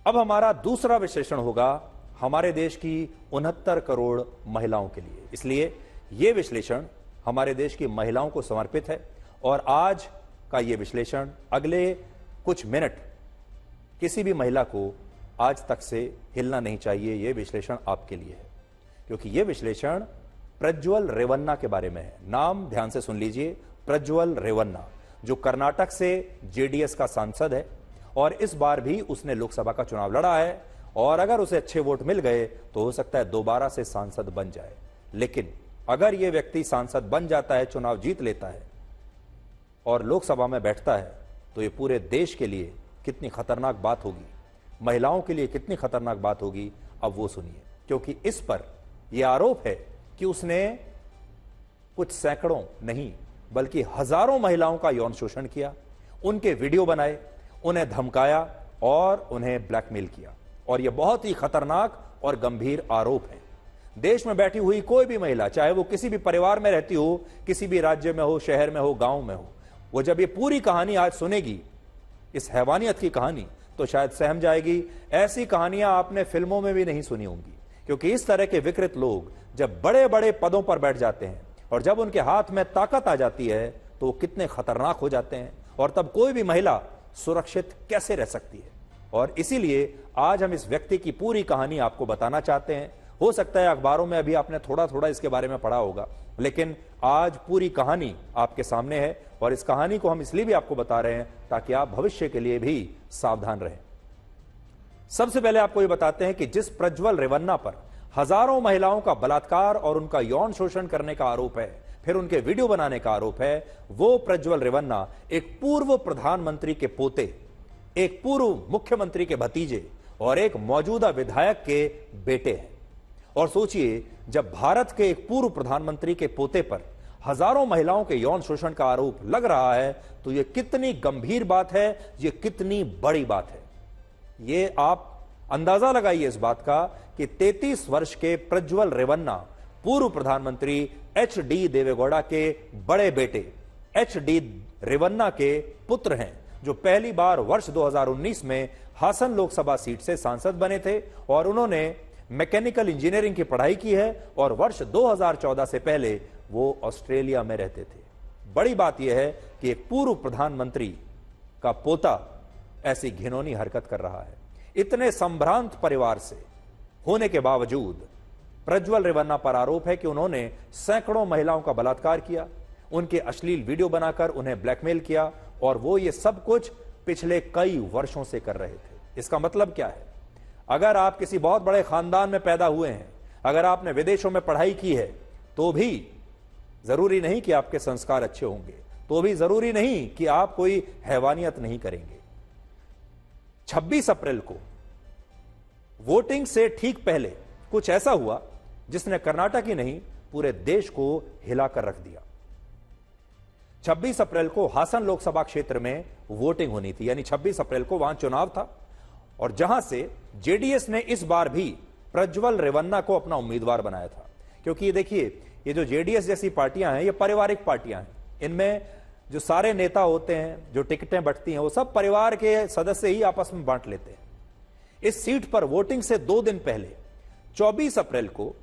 अब हमारा दूसरा विश्लेषण होगा हमारे देश की 69 करोड़ महिलाओं के लिए। इसलिए यह विश्लेषण हमारे देश की महिलाओं को समर्पित है और आज का यह विश्लेषण अगले कुछ मिनट किसी भी महिला को आज तक से हिलना नहीं चाहिए। यह विश्लेषण आपके लिए है, क्योंकि यह विश्लेषण प्रज्वल रेवन्ना के बारे में है। नाम ध्यान से सुन लीजिए, प्रज्वल रेवन्ना, जो कर्नाटक से जेडीएस का सांसद है और इस बार भी उसने लोकसभा का चुनाव लड़ा है और अगर उसे अच्छे वोट मिल गए तो हो सकता है दोबारा से सांसद बन जाए। लेकिन अगर यह व्यक्ति सांसद बन जाता है, चुनाव जीत लेता है और लोकसभा में बैठता है, तो यह पूरे देश के लिए कितनी खतरनाक बात होगी, महिलाओं के लिए कितनी खतरनाक बात होगी, अब वो सुनिए। क्योंकि इस पर यह आरोप है कि उसने कुछ सैकड़ों नहीं बल्कि हजारों महिलाओं का यौन शोषण किया, उनके वीडियो बनाए, उन्हें धमकाया और उन्हें ब्लैकमेल किया। और यह बहुत ही खतरनाक और गंभीर आरोप है। देश में बैठी हुई कोई भी महिला, चाहे वो किसी भी परिवार में रहती हो, किसी भी राज्य में हो, शहर में हो, गांव में हो, वो जब ये पूरी कहानी आज सुनेगी, इस हैवानियत की कहानी, तो शायद सहम जाएगी। ऐसी कहानियां आपने फिल्मों में भी नहीं सुनी होंगी, क्योंकि इस तरह के विकृत लोग जब बड़े बड़े पदों पर बैठ जाते हैं और जब उनके हाथ में ताकत आ जाती है तो वो कितने खतरनाक हो जाते हैं और तब कोई भी महिला सुरक्षित कैसे रह सकती है। और इसीलिए आज हम इस व्यक्ति की पूरी कहानी आपको बताना चाहते हैं। हो सकता है अखबारों में अभी आपने थोड़ा थोड़ा इसके बारे में पढ़ा होगा, लेकिन आज पूरी कहानी आपके सामने है और इस कहानी को हम इसलिए भी आपको बता रहे हैं ताकि आप भविष्य के लिए भी सावधान रहें। सबसे पहले आपको यह बताते हैं कि जिस प्रज्वल रेवन्ना पर हजारों महिलाओं का बलात्कार और उनका यौन शोषण करने का आरोप है, फिर उनके वीडियो बनाने का आरोप है, वो प्रज्वल रेवन्ना एक पूर्व प्रधानमंत्री के पोते, एक पूर्व मुख्यमंत्री के भतीजे और एक मौजूदा विधायक के बेटे हैं। और सोचिए, जब भारत के एक पूर्व प्रधानमंत्री के पोते पर हजारों महिलाओं के यौन शोषण का आरोप लग रहा है तो यह कितनी गंभीर बात है, यह कितनी बड़ी बात है। यह आप अंदाजा लगाइए इस बात का कि 33 वर्ष के प्रज्वल रेवन्ना पूर्व प्रधानमंत्री एच.डी. देवेगौड़ा के बड़े बेटे एच.डी. रेवन्ना के पुत्र हैं, जो पहली बार वर्ष 2019 में हासन लोकसभा सीट से सांसद बने थे और उन्होंने मैकेनिकल इंजीनियरिंग की पढ़ाई की है और वर्ष 2014 से पहले वो ऑस्ट्रेलिया में रहते थे। बड़ी बात यह है कि एक पूर्व प्रधानमंत्री का पोता ऐसी घिनौनी हरकत कर रहा है। इतने संभ्रांत परिवार से होने के बावजूद प्रज्वल रेवन्ना पर आरोप है कि उन्होंने सैकड़ों महिलाओं का बलात्कार किया, उनके अश्लील वीडियो बनाकर उन्हें ब्लैकमेल किया और वो ये सब कुछ पिछले कई वर्षों से कर रहे थे। इसका मतलब क्या है? अगर आप किसी बहुत बड़े खानदान में पैदा हुए हैं, अगर आपने विदेशों में पढ़ाई की है, तो भी जरूरी नहीं कि आपके संस्कार अच्छे होंगे, तो भी जरूरी नहीं कि आप कोई हैवानियत नहीं करेंगे। 26 अप्रैल को वोटिंग से ठीक पहले कुछ ऐसा हुआ जिसने कर्नाटक ही नहीं पूरे देश को हिलाकर रख दिया। 26 अप्रैल को हासन लोकसभा क्षेत्र में वोटिंग होनी थी, यानी 26 अप्रैल को वहां चुनाव था और जहां से जेडीएस ने इस बार भी प्रज्वल रेवन्ना को अपना उम्मीदवार बनाया था। क्योंकि ये देखिए, ये जो जेडीएस जैसी पार्टियां हैं, ये पारिवारिक पार्टियां हैं। इनमें जो सारे नेता होते हैं, जो टिकटें बंटती हैं, वो सब परिवार के सदस्य ही आपस में बांट लेते हैं। इस सीट पर वोटिंग से 2 दिन पहले 24 अप्रैल को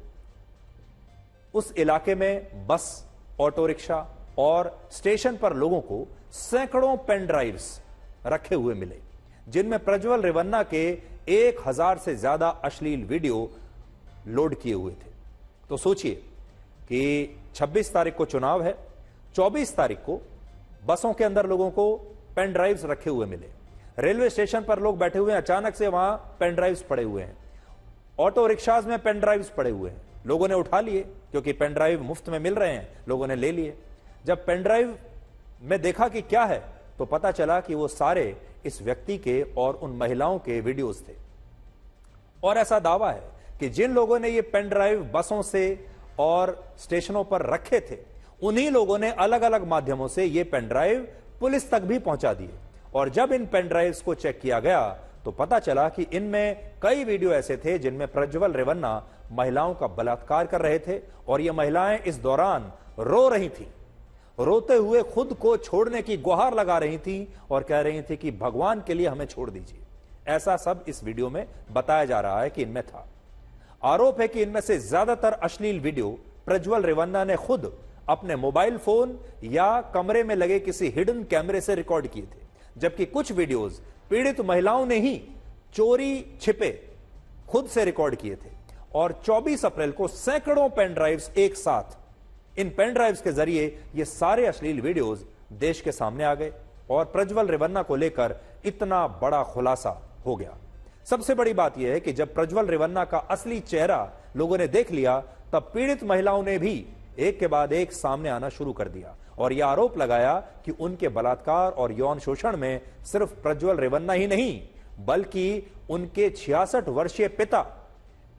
उस इलाके में बस, ऑटो रिक्शा और स्टेशन पर लोगों को सैकड़ों पेन ड्राइव्स रखे हुए मिले, जिनमें प्रज्वल रेवन्ना के 1000 से ज्यादा अश्लील वीडियो लोड किए हुए थे। तो सोचिए कि 26 तारीख को चुनाव है, 24 तारीख को बसों के अंदर लोगों को पेन ड्राइव्स रखे हुए मिले, रेलवे स्टेशन पर लोग बैठे हुए हैं, अचानक से वहां पेन ड्राइव्स पड़े हुए हैं, ऑटो रिक्शाज में पेन ड्राइव्स पड़े हुए हैं, लोगों ने उठा लिए क्योंकि पेन ड्राइव मुफ्त में मिल रहे हैं, लोगों ने ले लिए। जब पेन ड्राइव में देखा कि क्या है तो पता चला कि वो सारे इस व्यक्ति के और उन महिलाओं के वीडियोस थे। और ऐसा दावा है कि जिन लोगों ने ये पेन ड्राइव बसों से और स्टेशनों पर रखे थे, उन्हीं लोगों ने अलग अलग माध्यमों से ये पेन ड्राइव पुलिस तक भी पहुंचा दिए। और जब इन पेन ड्राइव्स को चेक किया गया तो पता चला कि इनमें कई वीडियो ऐसे थे जिनमें प्रज्वल रेवन्ना महिलाओं का बलात्कार कर रहे थे और ये महिलाएं इस दौरान रो रही थी, रोते हुए खुद को छोड़ने की गुहार लगा रही थी और कह रही थी कि भगवान के लिए हमें छोड़ दीजिए। ऐसा सब इस वीडियो में बताया जा रहा है कि इनमें था। आरोप है कि इनमें से ज्यादातर अश्लील वीडियो प्रज्वल रेवन्ना ने खुद अपने मोबाइल फोन या कमरे में लगे किसी हिडन कैमरे से रिकॉर्ड किए थे, जबकि कुछ वीडियोस पीड़ित महिलाओं ने ही चोरी छिपे खुद से रिकॉर्ड किए थे। और 24 अप्रैल को सैकड़ों पेन ड्राइव्स एक साथ, इन पेन ड्राइव्स के जरिए ये सारे अश्लील वीडियोस देश के सामने आ गए और प्रज्वल रेवन्ना को लेकर इतना बड़ा खुलासा हो गया। सबसे बड़ी बात यह है कि जब प्रज्वल रेवन्ना का असली चेहरा लोगों ने देख लिया, तब पीड़ित महिलाओं ने भी एक के बाद एक सामने आना शुरू कर दिया और यह आरोप लगाया कि उनके बलात्कार और यौन शोषण में सिर्फ प्रज्वल रेवन्ना ही नहीं, बल्कि उनके 66 वर्षीय पिता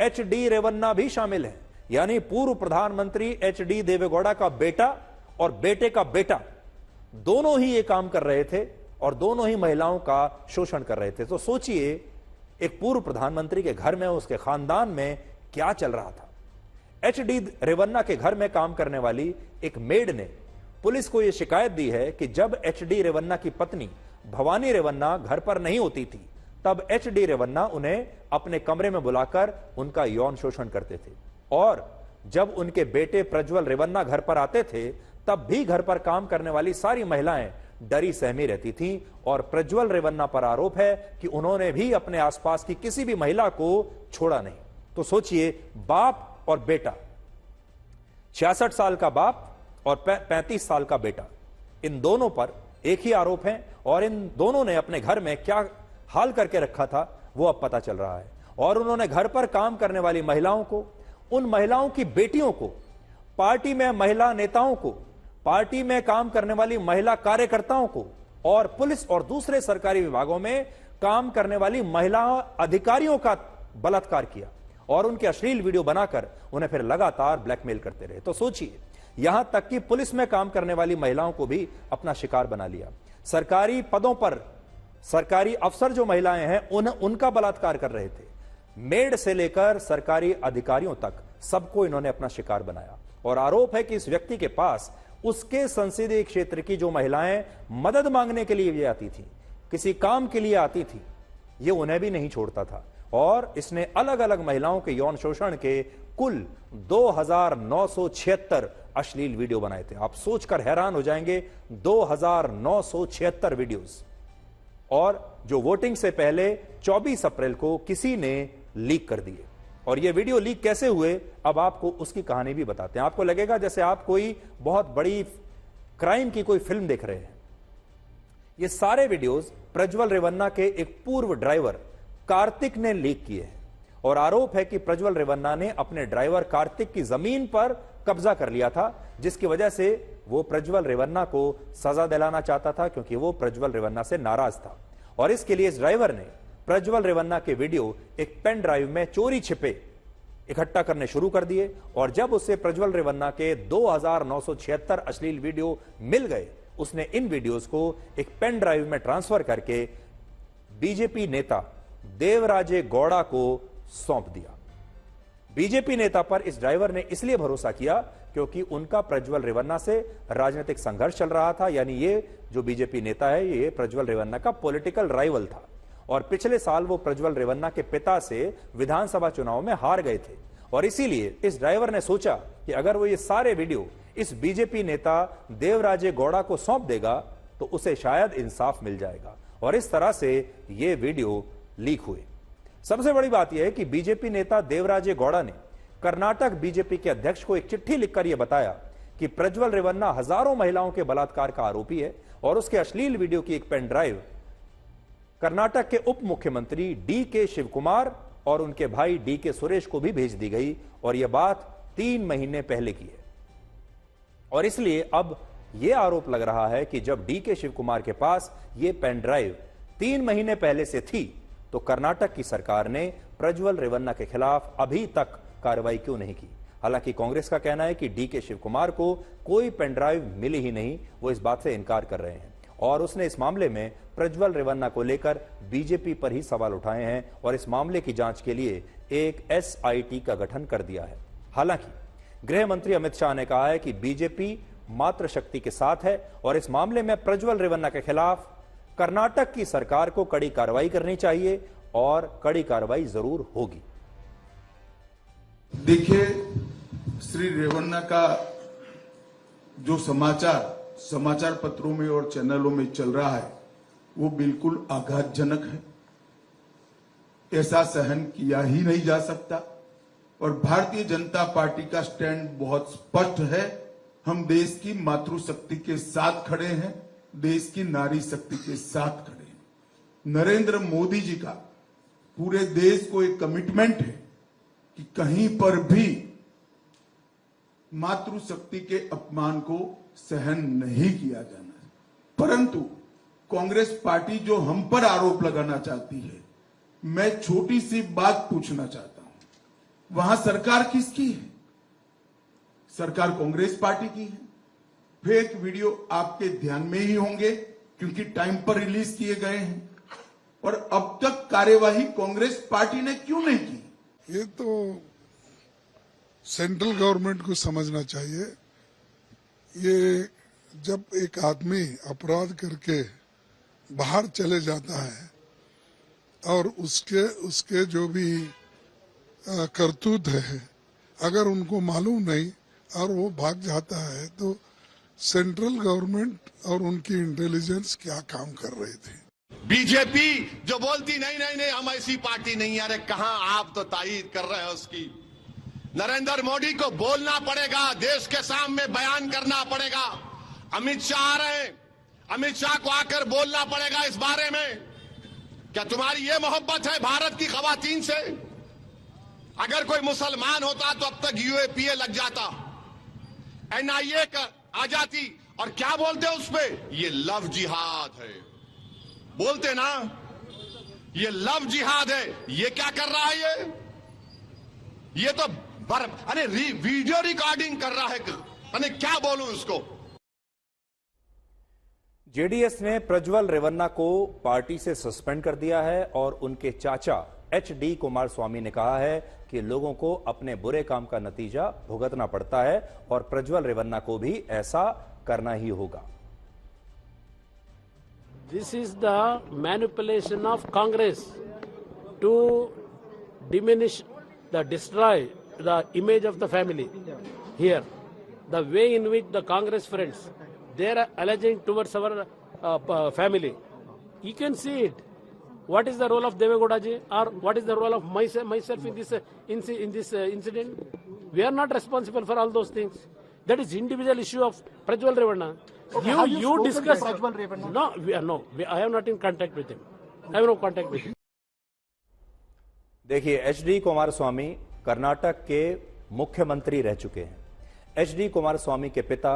एच.डी. रेवन्ना भी शामिल हैं। यानी पूर्व प्रधानमंत्री एच.डी. देवेगौड़ा का बेटा और बेटे का बेटा दोनों ही ये काम कर रहे थे और दोनों ही महिलाओं का शोषण कर रहे थे। तो सोचिए, एक पूर्व प्रधानमंत्री के घर में, उसके खानदान में क्या चल रहा था। एच.डी. रेवन्ना के घर में काम करने वाली एक मेड ने पुलिस को यह शिकायत दी है कि जब एच.डी. रेवन्ना की पत्नी भवानी रेवन्ना घर पर नहीं होती थी, तब एच.डी. रेवन्ना उन्हें अपने कमरे में बुलाकर उनका यौन शोषण करते थे। और जब उनके बेटे प्रज्वल रेवन्ना घर पर आते थे, तब भी घर पर काम करने वाली सारी महिलाएं डरी सहमी रहती थीं। और प्रज्वल रेवन्ना पर आरोप है कि उन्होंने भी अपने आसपास की किसी भी महिला को छोड़ा नहीं। तो सोचिए, बाप और बेटा, 66 साल का बाप और 35 साल का बेटा, इन दोनों पर एक ही आरोप है और इन दोनों ने अपने घर में क्या हाल करके रखा था वो अब पता चल रहा है। और उन्होंने घर पर काम करने वाली महिलाओं को, उन महिलाओं की बेटियों को, पार्टी में महिला नेताओं को, पार्टी में काम करने वाली महिला कार्यकर्ताओं को और पुलिस और दूसरे सरकारी विभागों में काम करने वाली महिला अधिकारियों का बलात्कार किया और उनके अश्लील वीडियो बनाकर उन्हें फिर लगातार ब्लैकमेल करते रहे। तो सोचिए, यहां तक कि पुलिस में काम करने वाली महिलाओं को भी अपना शिकार बना लिया। सरकारी पदों पर सरकारी अफसर जो महिलाएं हैं उनका बलात्कार कर रहे थे। मेड से लेकर सरकारी अधिकारियों तक सबको इन्होंने अपना शिकार बनाया। और आरोप है कि इस व्यक्ति के पास उसके संसदीय क्षेत्र की जो महिलाएं मदद मांगने के लिए भी आती थी, किसी काम के लिए आती थी, ये उन्हें भी नहीं छोड़ता था। और इसने अलग अलग महिलाओं के यौन शोषण के कुल 2976 अश्लील वीडियो बनाए थे। आप सोचकर हैरान हो जाएंगे, 2976 वीडियोस। और जो वोटिंग से पहले 24 अप्रैल को किसी ने लीक कर दिए। और ये वीडियो लीक कैसे हुए, अब आपको उसकी कहानी भी बताते हैं। आपको लगेगा जैसे आप कोई बहुत बड़ी क्राइम की कोई फिल्म देख रहे हैं। ये सारे वीडियोस प्रज्वल रेवन्ना के एक पूर्व ड्राइवर कार्तिक ने लीक किए हैं। और आरोप है कि प्रज्वल रेवन्ना ने अपने ड्राइवर कार्तिक की जमीन पर कब्जा कर लिया था, जिसकी वजह से वो प्रज्वल रेवन्ना को सजा दिलाना चाहता था, क्योंकि वो प्रज्वल रेवन्ना से नाराज था। और इसके लिए इस ड्राइवर ने प्रज्वल रेवन्ना के वीडियो एक पेन ड्राइव में चोरी छिपे इकट्ठा करने शुरू कर दिए। और जब उसे प्रज्वल रेवन्ना के 2976 अश्लील वीडियो मिल गए, उसने इन वीडियोस को एक पेन ड्राइव में ट्रांसफर करके बीजेपी नेता देवराजे गौड़ा को सौंप दिया। बीजेपी नेता पर इस ड्राइवर ने इसलिए भरोसा किया क्योंकि उनका प्रज्वल रेवन्ना से राजनीतिक संघर्ष चल रहा था। यानी ये जो बीजेपी नेता है, ये प्रज्वल रेवन्ना का पॉलिटिकल राइवल था और पिछले साल वो प्रज्वल रेवन्ना के पिता से विधानसभा चुनाव में हार गए थे। और इसीलिए इस ड्राइवर ने सोचा कि अगर वो ये सारे वीडियो इस बीजेपी नेता देवराजे गौड़ा को सौंप देगा तो उसे शायद इंसाफ मिल जाएगा। और इस तरह से ये वीडियो लीक हुए। सबसे बड़ी बात यह है कि बीजेपी नेता देवराजे गौड़ा ने कर्नाटक बीजेपी के अध्यक्ष को एक चिट्ठी लिखकर यह बताया कि प्रज्वल रेवन्ना हजारों महिलाओं के बलात्कार का आरोपी है और उसके अश्लील वीडियो की एक पेन ड्राइव कर्नाटक के उप मुख्यमंत्री डी.के. शिवकुमार और उनके भाई डी.के. सुरेश को भी भेज दी गई। और यह बात 3 महीने पहले की है। और इसलिए अब यह आरोप लग रहा है कि जब डी.के. शिवकुमार के पास यह पेन ड्राइव 3 महीने पहले से थी, तो कर्नाटक की सरकार ने प्रज्वल रेवन्ना के खिलाफ अभी तक कार्रवाई क्यों नहीं की। हालांकि कांग्रेस का कहना है कि डी.के. शिवकुमार को कोई पेन ड्राइव मिली ही नहीं, वो इस बात से इनकार कर रहे हैं। और उसने इस मामले में प्रज्वल रेवन्ना को लेकर बीजेपी पर ही सवाल उठाए हैं और इस मामले की जांच के लिए एक एसआईटी का गठन कर दिया है। हालांकि गृह मंत्री अमित शाह ने कहा है कि बीजेपी मातृशक्ति के साथ है और इस मामले में प्रज्वल रेवन्ना के खिलाफ कर्नाटक की सरकार को कड़ी कार्रवाई करनी चाहिए और कड़ी कार्रवाई जरूर होगी। देखिए, श्री रेवन्ना का जो समाचार पत्रों में और चैनलों में चल रहा है वो बिल्कुल आघातजनक है। ऐसा सहन किया ही नहीं जा सकता और भारतीय जनता पार्टी का स्टैंड बहुत स्पष्ट है। हम देश की मातृशक्ति के साथ खड़े हैं, देश की नारी शक्ति के साथ खड़े हैं। नरेंद्र मोदी जी का पूरे देश को एक कमिटमेंट है कि कहीं पर भी मातृशक्ति के अपमान को सहन नहीं किया जाना है। परंतु कांग्रेस पार्टी जो हम पर आरोप लगाना चाहती है, मैं छोटी सी बात पूछना चाहता हूं, वहां सरकार किसकी है? सरकार कांग्रेस पार्टी की है। फेक वीडियो आपके ध्यान में ही होंगे क्योंकि टाइम पर रिलीज किए गए हैं। और अब तक कार्यवाही कांग्रेस पार्टी ने क्यों नहीं की? ये तो सेंट्रल गवर्नमेंट को समझना चाहिए। ये जब एक आदमी अपराध करके बाहर चले जाता है और उसके जो भी करतूत है, अगर उनको मालूम नहीं और वो भाग जाता है, तो सेंट्रल गवर्नमेंट और उनकी इंटेलिजेंस क्या काम कर रही थी? बीजेपी जो बोलती नहीं हम ऐसी पार्टी नहीं। अरे कहां, आप तो तायीद कर रहे हैं उसकी। नरेंद्र मोदी को बोलना पड़ेगा, देश के सामने बयान करना पड़ेगा। अमित शाह आ रहे हैं, अमित शाह को आकर बोलना पड़ेगा इस बारे में। क्या तुम्हारी ये मोहब्बत है भारत की खवातीन से? अगर कोई मुसलमान होता तो अब तक यूएपीए लग जाता, एनआईए आ जाती। और क्या बोलते उस पे? ये लव जिहाद है बोलते ना, ये लव जिहाद है। ये क्या कर रहा है? ये तो अरे वीडियो रिकॉर्डिंग कर रहा है। अरे क्या बोलूं उसको? जेडीएस ने प्रज्वल रेवन्ना को पार्टी से सस्पेंड कर दिया है और उनके चाचा एचडी कुमारस्वामी ने कहा है कि लोगों को अपने बुरे काम का नतीजा भुगतना पड़ता है और प्रज्वल रेवन्ना को भी ऐसा करना ही होगा। This is the manipulation of Congress to diminish, destroy the image of the family. Here, the way in which the Congress friends, they are alleging towards our family. You can see it. What is the role of Devegowda ji, or what is the role of myself in this incident? We are not responsible for all those things. That is individual issue of Prajwal Revanna. Okay, you discuss. Prajwal Revanna? No, I am not in contact with him. I have no contact with him. देखिए, HD Kumaraswamy Karnataka के मुख्यमंत्री रह चुके हैं। HD Kumaraswamy के पिता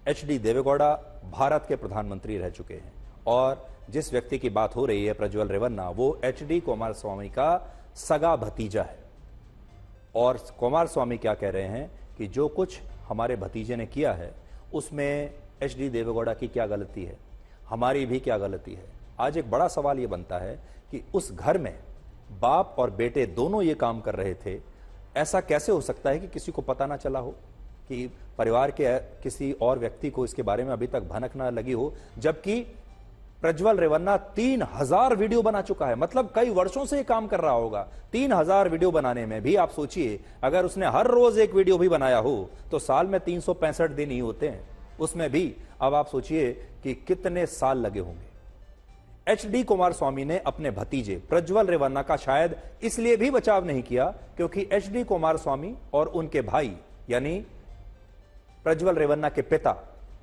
HD Deve Gowda Bharat के प्रधानमंत्री रह चुके हैं और जिस व्यक्ति की बात हो रही है प्रज्वल रेवन्ना, वो एचडी कुमारस्वामी का सगा भतीजा है। और कुमारस्वामी क्या कह रहे हैं कि जो कुछ हमारे भतीजे ने किया है उसमें एचडी देवेगौड़ा की क्या गलती है, हमारी भी क्या गलती है। आज एक बड़ा सवाल यह बनता है कि उस घर में बाप और बेटे दोनों ये काम कर रहे थे। ऐसा कैसे हो सकता है कि किसी को पता ना चला हो, कि परिवार के किसी और व्यक्ति को इसके बारे में अभी तक भनक ना लगी हो, जबकि प्रज्वल रेवन्ना 3000 वीडियो बना चुका है। मतलब कई वर्षों से ये काम कर रहा होगा। 3000 वीडियो बनाने में भी आप सोचिए, अगर उसने हर रोज एक वीडियो भी बनाया हो तो साल में 365 दिन ही होते हैं, उसमें भी अब आप सोचिए कि कितने साल लगे होंगे। एचडी कुमारस्वामी ने अपने भतीजे प्रज्वल रेवन्ना का शायद इसलिए भी बचाव नहीं किया क्योंकि एचडी कुमारस्वामी और उनके भाई यानी प्रज्वल रेवन्ना के पिता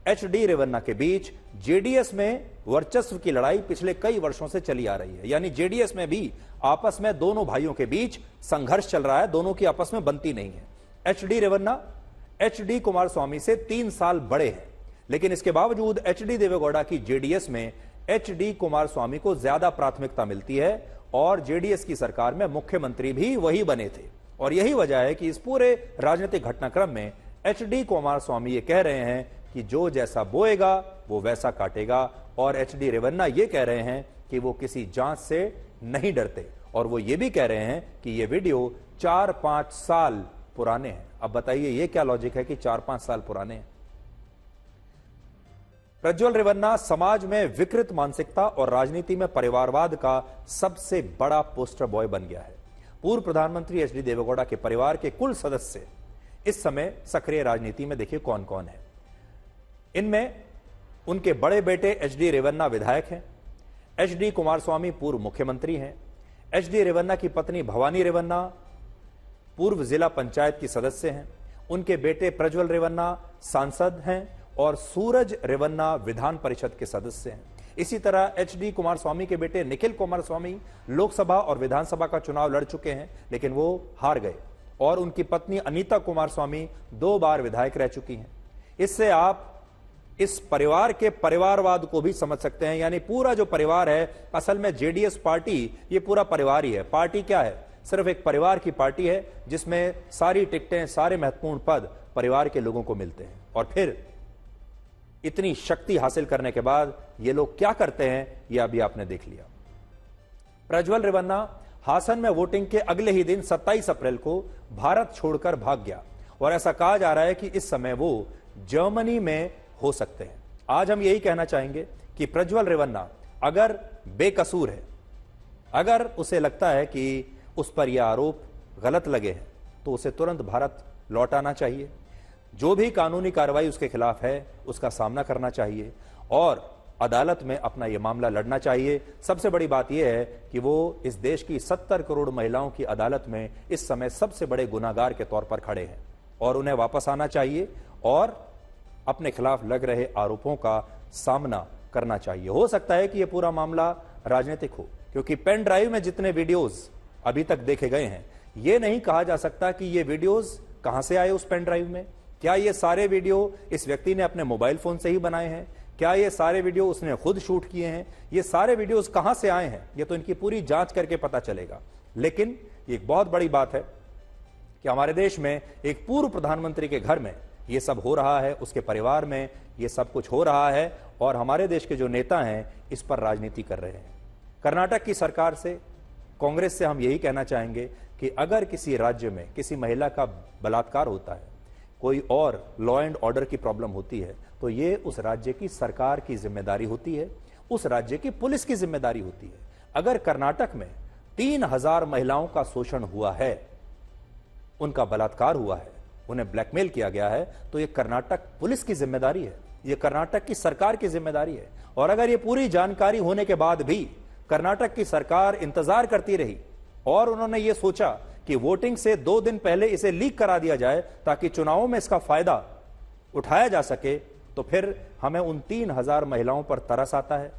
एचडी रेवन्ना के बीच जेडीएस में वर्चस्व की लड़ाई पिछले कई वर्षों से चली आ रही है। यानी जेडीएस में भी आपस में दोनों भाइयों के बीच संघर्ष चल रहा है, दोनों की आपस में बनती नहीं है। एचडी रेवन्ना एचडी कुमारस्वामी से 3 साल बड़े हैं, लेकिन इसके बावजूद एचडी देवेगौड़ा की जेडीएस में एचडी कुमारस्वामी को ज्यादा प्राथमिकता मिलती है और जेडीएस की सरकार में मुख्यमंत्री भी वही बने थे। और यही वजह है कि इस पूरे राजनीतिक घटनाक्रम में एचडी कुमारस्वामी ये कह रहे हैं कि जो जैसा बोएगा वो वैसा काटेगा, और एचडी रेवन्ना ये कह रहे हैं कि वो किसी जांच से नहीं डरते, और वो ये भी कह रहे हैं कि ये वीडियो 4-5 साल पुराने हैं। अब बताइए ये क्या लॉजिक है कि 4-5 साल पुराने हैं? प्रज्वल रेवन्ना समाज में विकृत मानसिकता और राजनीति में परिवारवाद का सबसे बड़ा पोस्टर बॉय बन गया है। पूर्व प्रधानमंत्री एचडी देवेगौड़ा के परिवार के कुल सदस्य इस समय सक्रिय राजनीति में देखिए कौन कौन है। इनमें उनके बड़े बेटे एचडी रेवन्ना विधायक हैं, एचडी कुमारस्वामी पूर्व मुख्यमंत्री हैं, एचडी रेवन्ना की पत्नी भवानी रेवन्ना पूर्व जिला पंचायत की सदस्य हैं, उनके बेटे प्रज्वल रेवन्ना सांसद हैं और सूरज रेवन्ना विधान परिषद के सदस्य हैं। इसी तरह एचडी कुमारस्वामी के बेटे निखिल कुमारस्वामी लोकसभा और विधानसभा का चुनाव लड़ चुके हैं, लेकिन वो हार गए और उनकी पत्नी अनीता कुमारस्वामी 2 बार विधायक रह चुकी हैं। इससे आप इस परिवार के परिवारवाद को भी समझ सकते हैं, यानी पूरा जो परिवार है, असल में जेडीएस पार्टी ये पूरा परिवार ही है। पार्टी क्या है? सिर्फ एक परिवार की पार्टी है जिसमें सारी टिकटें, सारे महत्वपूर्ण पद परिवार के लोगों को मिलते हैं। और फिर इतनी शक्ति हासिल करने के बाद ये लोग क्या करते हैं, ये अभी आपने देख लिया। प्रज्वल रेवन्ना हासन में वोटिंग के अगले ही दिन 27 अप्रैल को भारत छोड़कर भाग गया और ऐसा कहा जा रहा है कि इस समय वो जर्मनी में हो सकते हैं। आज हम यही कहना चाहेंगे कि प्रज्वल रेवन्ना अगर बेकसूर है, अगर उसे लगता है कि उस पर यह आरोप गलत लगे हैं, तो उसे तुरंत भारत लौट आना चाहिए। जो भी कानूनी कार्रवाई उसके खिलाफ है उसका सामना करना चाहिए और अदालत में अपना यह मामला लड़ना चाहिए। सबसे बड़ी बात यह है कि वो इस देश की 70 करोड़ महिलाओं की अदालत में इस समय सबसे बड़े गुनाहगार के तौर पर खड़े हैं और उन्हें वापस आना चाहिए और अपने खिलाफ लग रहे आरोपों का सामना करना चाहिए। हो सकता है कि यह पूरा मामला राजनीतिक हो, क्योंकि पेन ड्राइव में जितने वीडियोस अभी तक देखे गए हैं, यह नहीं कहा जा सकता कि ये वीडियोस कहां से आए उस पेन ड्राइव में। क्या ये सारे वीडियो इस व्यक्ति ने अपने मोबाइल फोन से ही बनाए हैं? क्या ये सारे वीडियो उसने खुद शूट किए हैं? ये सारे वीडियोस कहां से आए हैं, ये तो इनकी पूरी जांच करके पता चलेगा। लेकिन एक बहुत बड़ी बात है कि हमारे देश में एक पूर्व प्रधानमंत्री के घर में ये सब हो रहा है, उसके परिवार में ये सब कुछ हो रहा है और हमारे देश के जो नेता हैं इस पर राजनीति कर रहे हैं। कर्नाटक की सरकार से, कांग्रेस से हम यही कहना चाहेंगे कि अगर किसी राज्य में किसी महिला का बलात्कार होता है, कोई और लॉ एंड ऑर्डर की प्रॉब्लम होती है, तो ये उस राज्य की सरकार की जिम्मेदारी होती है, उस राज्य की पुलिस की जिम्मेदारी होती है। अगर कर्नाटक में 3000 महिलाओं का शोषण हुआ है, उनका बलात्कार हुआ है, उन्हें ब्लैकमेल किया गया है, तो ये कर्नाटक पुलिस की जिम्मेदारी है, ये कर्नाटक की सरकार की जिम्मेदारी है। और अगर ये पूरी जानकारी होने के बाद भी कर्नाटक की सरकार इंतजार करती रही और उन्होंने ये सोचा कि वोटिंग से 2 दिन पहले इसे लीक करा दिया जाए ताकि चुनावों में इसका फायदा उठाया जा सके, तो फिर हमें उन 3000 महिलाओं पर तरस आता है,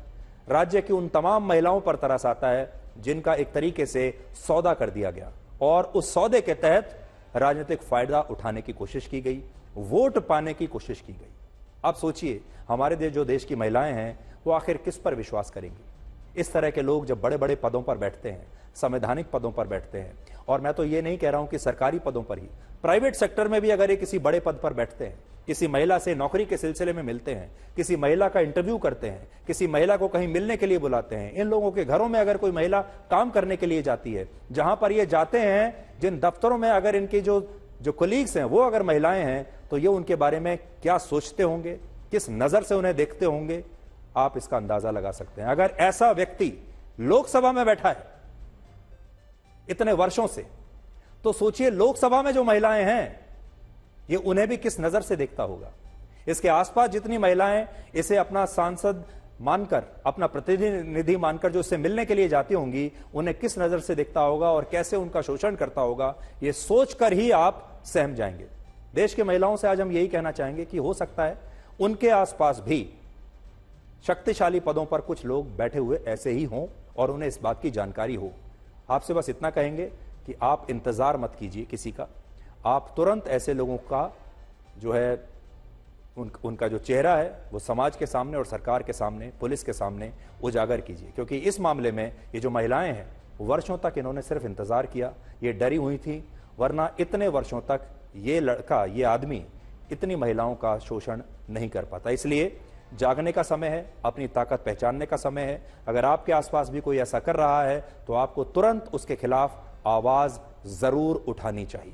राज्य की उन तमाम महिलाओं पर तरस आता है जिनका एक तरीके से सौदा कर दिया गया और उस सौदे के तहत राजनीतिक फायदा उठाने की कोशिश की गई, वोट पाने की कोशिश की गई। अब सोचिए, हमारे जो देश की महिलाएं हैं वो आखिर किस पर विश्वास करेंगी? इस तरह के लोग जब बड़े बड़े पदों पर बैठते हैं, संवैधानिक पदों पर बैठते हैं, और मैं तो ये नहीं कह रहा हूं कि सरकारी पदों पर ही, प्राइवेट सेक्टर में भी अगर ये किसी बड़े पद पर बैठते हैं, किसी महिला से नौकरी के सिलसिले में मिलते हैं, किसी महिला का इंटरव्यू करते हैं, किसी महिला को कहीं मिलने के लिए बुलाते हैं, इन लोगों के घरों में अगर कोई महिला काम करने के लिए जाती है, जहां पर ये जाते हैं, जिन दफ्तरों में अगर इनकी जो कोलीग्स हैं वो अगर महिलाएं हैं, तो ये उनके बारे में क्या सोचते होंगे, किस नजर से उन्हें देखते होंगे, आप इसका अंदाजा लगा सकते हैं। अगर ऐसा व्यक्ति लोकसभा में बैठा है इतने वर्षों से, तो सोचिए लोकसभा में जो महिलाएं हैं ये उन्हें भी किस नजर से देखता होगा। इसके आसपास जितनी महिलाएं इसे अपना सांसद मानकर, अपना प्रतिनिधि मानकर जो इससे मिलने के लिए जाती होंगी, उन्हें किस नजर से देखता होगा और कैसे उनका शोषण करता होगा, ये सोचकर ही आप सहम जाएंगे। देश की महिलाओं से आज हम यही कहना चाहेंगे कि हो सकता है उनके आसपास भी शक्तिशाली पदों पर कुछ लोग बैठे हुए ऐसे ही हों और उन्हें इस बात की जानकारी हो। आपसे बस इतना कहेंगे कि आप इंतजार मत कीजिए किसी का, आप तुरंत ऐसे लोगों का जो है उनका जो चेहरा है वो समाज के सामने और सरकार के सामने, पुलिस के सामने उजागर कीजिए, क्योंकि इस मामले में ये जो महिलाएं हैं वर्षों तक इन्होंने सिर्फ इंतजार किया, ये डरी हुई थी, वरना इतने वर्षों तक ये लड़का, ये आदमी इतनी महिलाओं का शोषण नहीं कर पाता। इसलिए जागने का समय है, अपनी ताकत पहचानने का समय है। अगर आपके आसपास भी कोई ऐसा कर रहा है तो आपको तुरंत उसके खिलाफ आवाज जरूर उठानी चाहिए।